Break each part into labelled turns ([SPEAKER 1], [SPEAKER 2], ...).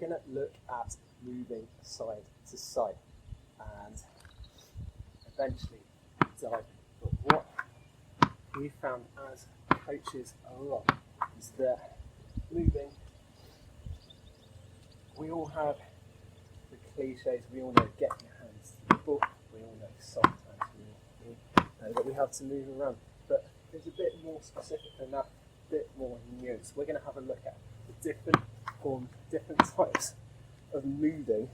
[SPEAKER 1] we're going to look at moving side to side and eventually diving. But what we found as coaches a lot is that moving, we all have the cliches, we all know get your hands to the ball, we all know sometimes we know that we have to move around, but there's a bit more specific than that, a bit more nuanced. We're going to have a look at the different forms, different types of moving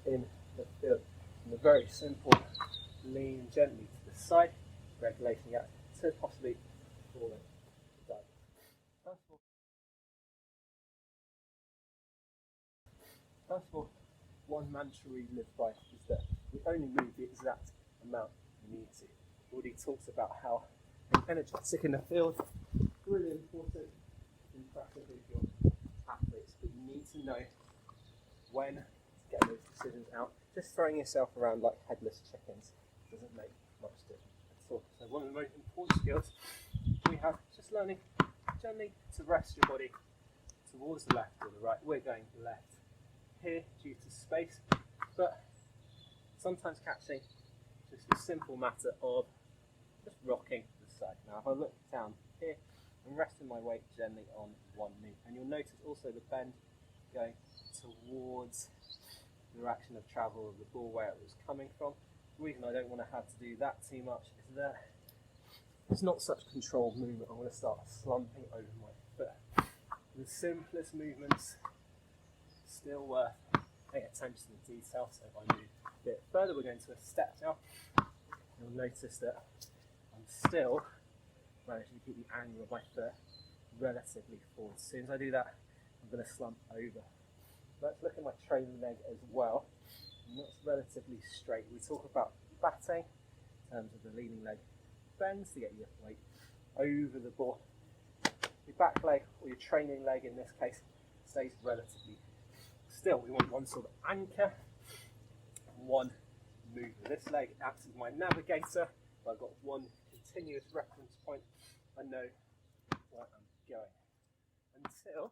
[SPEAKER 1] in the field. From the very simple lean gently to the side, regulating out to possibly falling down. First of all, one mantra we live by is that we only move the exact amount we need to. We already talked about how energetic in the field, really important in practice with your athletes, but you need to know when to get those decisions out. Just throwing yourself around like headless chickens doesn't make much difference at all. So one of the most important skills we have is just learning gently to rest your body towards the left or the right. We're going left here due to space, but sometimes catching just a simple matter of just rocking to the side. Now if I look down here, I'm resting my weight gently on one knee, and you'll notice also the bend going towards the direction of travel of the ball where it was coming from. The reason I don't want to have to do that too much is that it's not such controlled movement. I'm going to start slumping over my foot. The simplest movements, still worth paying attention to the detail. So if I move a bit further, we're going to a step now. You'll notice that I'm still managing to keep the angle of my foot relatively forward. As soon as I do that, I'm going to slump over. Let's look at my trailing leg as well. And that's relatively straight. We talk about batting in terms of the leading leg bends to get your weight over the ball. Your back leg or your training leg in this case stays relatively still. We want one sort of anchor, one movement. This leg acts as my navigator. I've got one continuous reference point. I know where I'm going until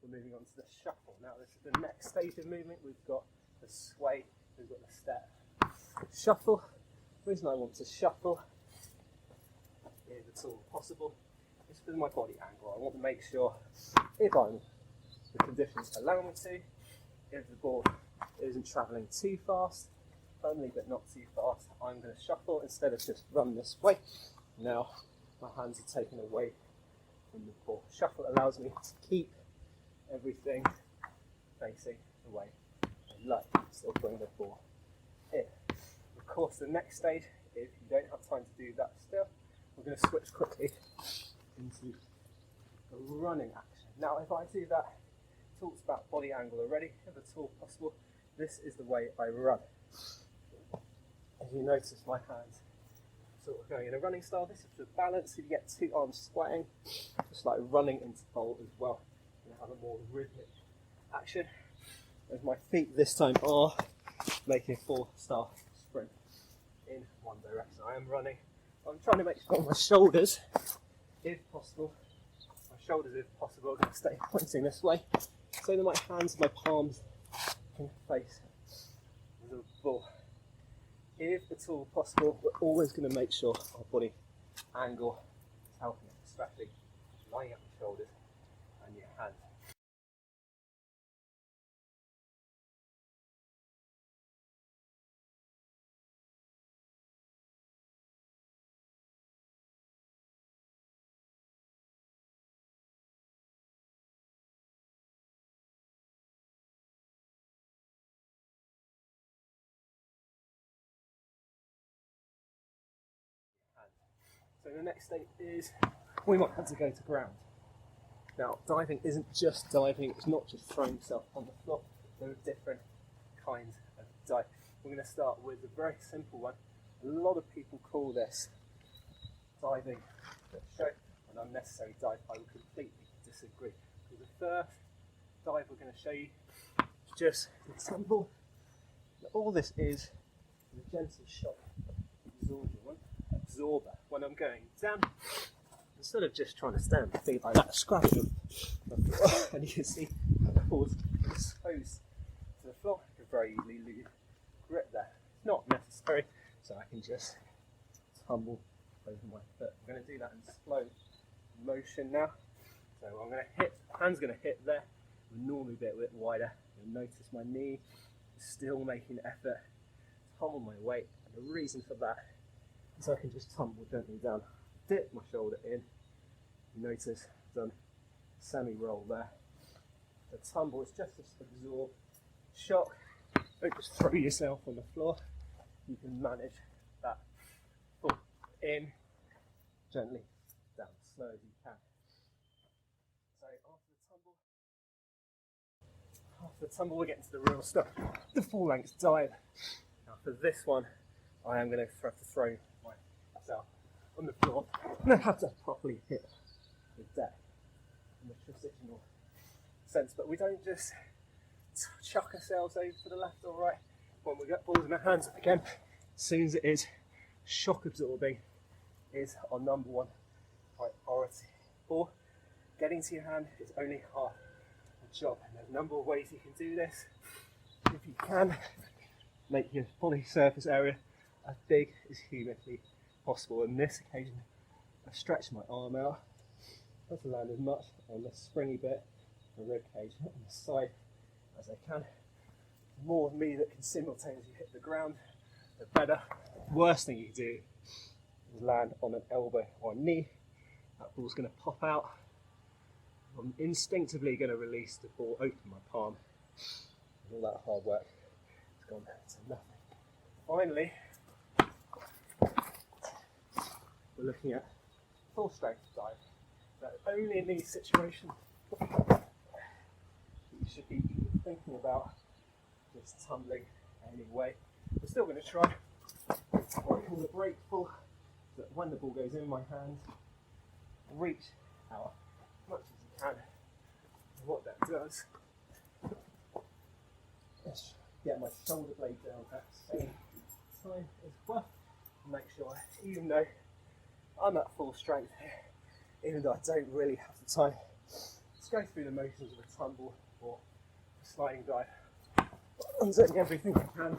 [SPEAKER 1] we're moving on to the shuffle. Now this is the next stage of movement. We've got the sway, we've got the step. Shuffle. The reason I want to shuffle, if at all possible, is for my body angle. I want to make sure if the conditions allow me to, if the ball isn't travelling too fast, firmly but not too fast, I'm going to shuffle instead of just run this way. Now my hands are taken away from the ball. Shuffle allows me to keep everything facing away and light, still bring the ball in. Of course, the next stage, if you don't have time to do that still, we're going to switch quickly into a running action. Now, if I do that, talked about body angle already, if at all possible, this is the way I run. As you notice, my hands sort of going in a running style. This is for balance. If you get two arms sweating, just like running into bowl as well, you have a more rhythmic action. As my feet this time are making a 4-star sprint in one direction. I am running. I'm trying to make sure my shoulders, if possible, are going to stay pointing this way, so that my hands and my palms can face the ball. If at all possible, we're always going to make sure our body angle is helping, especially lining up your shoulders and your hands. So the next state is we might have to go to ground. Now, diving isn't just diving, it's not just throwing yourself on the floor. There are different kinds of dive. We're going to start with a very simple one. A lot of people call this diving show an unnecessary dive. I would completely disagree. The first dive we're going to show you is just the tumble. All this is a gentle shock absorber when I'm going down. Instead of just trying to stand my feet like that, scratch them. And you can see the ball's exposed to the floor. I can very easily lose grip there. It's not necessary, so I can just tumble over my foot. I'm going to do that in slow motion now. So I'm going to hit, hand's going to hit there. I'm normally a bit wider. You'll notice my knee is still making an effort to tumble my weight. And the reason for that is I can just tumble gently down, dip my shoulder in. You notice I've done semi-roll there. The tumble is just to absorb shock. Don't just throw yourself on the floor. You can manage that. Pull in, gently down, slow as you can. So after the tumble, we get into the real stuff, the full length dive. Now for this one, I am going to have to throw myself on the floor and I have to properly hit the deck in the traditional sense. But we don't just chuck ourselves over to the left or right when we get balls in our hands. Again, as soon as it is shock absorbing, is our number one priority. Or getting to your hand is only half the job. And there's a number of ways you can do this. If you can, make your body surface area as big as humanly possible. In this occasion, I stretch my arm out, not to land as much on the springy bit, the rib cage on the side as I can. The more of me that can simultaneously hit the ground, the better. The worst thing you can do is land on an elbow or a knee. That ball's going to pop out. I'm instinctively going to release the ball, open my palm, and all that hard work has gone to nothing. Finally, we're looking at full strength dive. Now, only in these situations you should be thinking about just tumbling anyway. We're still going to try what I call the break full, so that when the ball goes in my hand, reach out as much as you can. And what that does is get my shoulder blade down at the same time as well. Make sure, even though I'm at full strength here, even though I don't really have the time, just go through the motions of a tumble or a sliding dive. I'm doing everything I can.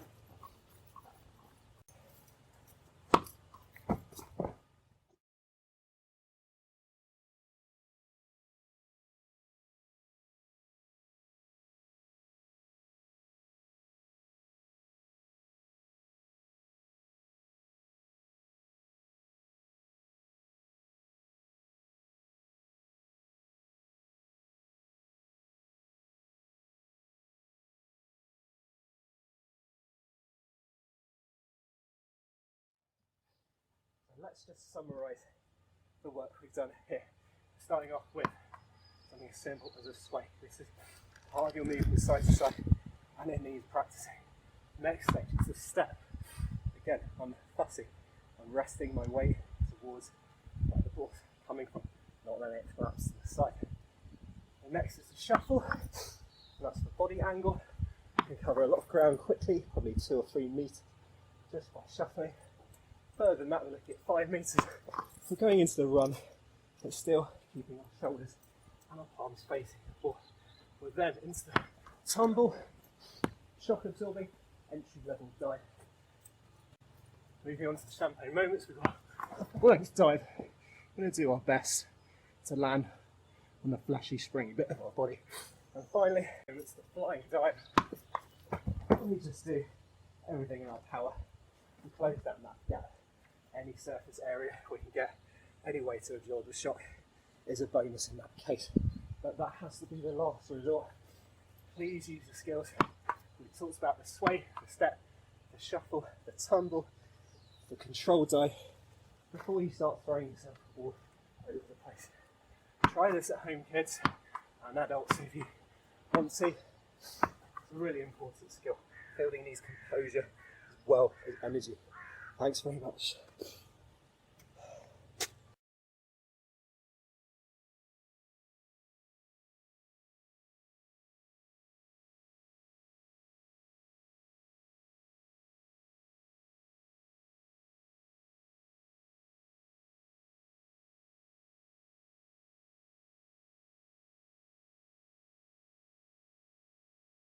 [SPEAKER 1] Let's just summarise the work we've done here. Starting off with something as simple as a sway. This is part of your movement side to side and it needs practicing. Next stage is a step. Again, I'm fussy. I'm resting my weight towards where the ball's coming from, not letting it collapse to the side. The next is a shuffle. That's the body angle. You can cover a lot of ground quickly, probably 2 or 3 meters, just by shuffling. Further than that, we're looking at 5 meters. We're going into the run, but still keeping our shoulders and our palms facing the ball. We're then into the tumble, shock absorbing, entry level dive. Moving on to the champagne moments, we've got a length dive. We're going to do our best to land on the flashy, springy bit of our body. And finally, it's the flying dive. We just do everything in our power and close down that gap. Any surface area we can get, any way to absorb the shock is a bonus in that case. But that has to be the last resort. Please use your skills. We talked about the sway, the step, the shuffle, the tumble, the control dive before you start throwing yourself all over the place. Try this at home, kids and adults if you want to. It's a really important skill. Building needs composure as well as energy. Thanks very much.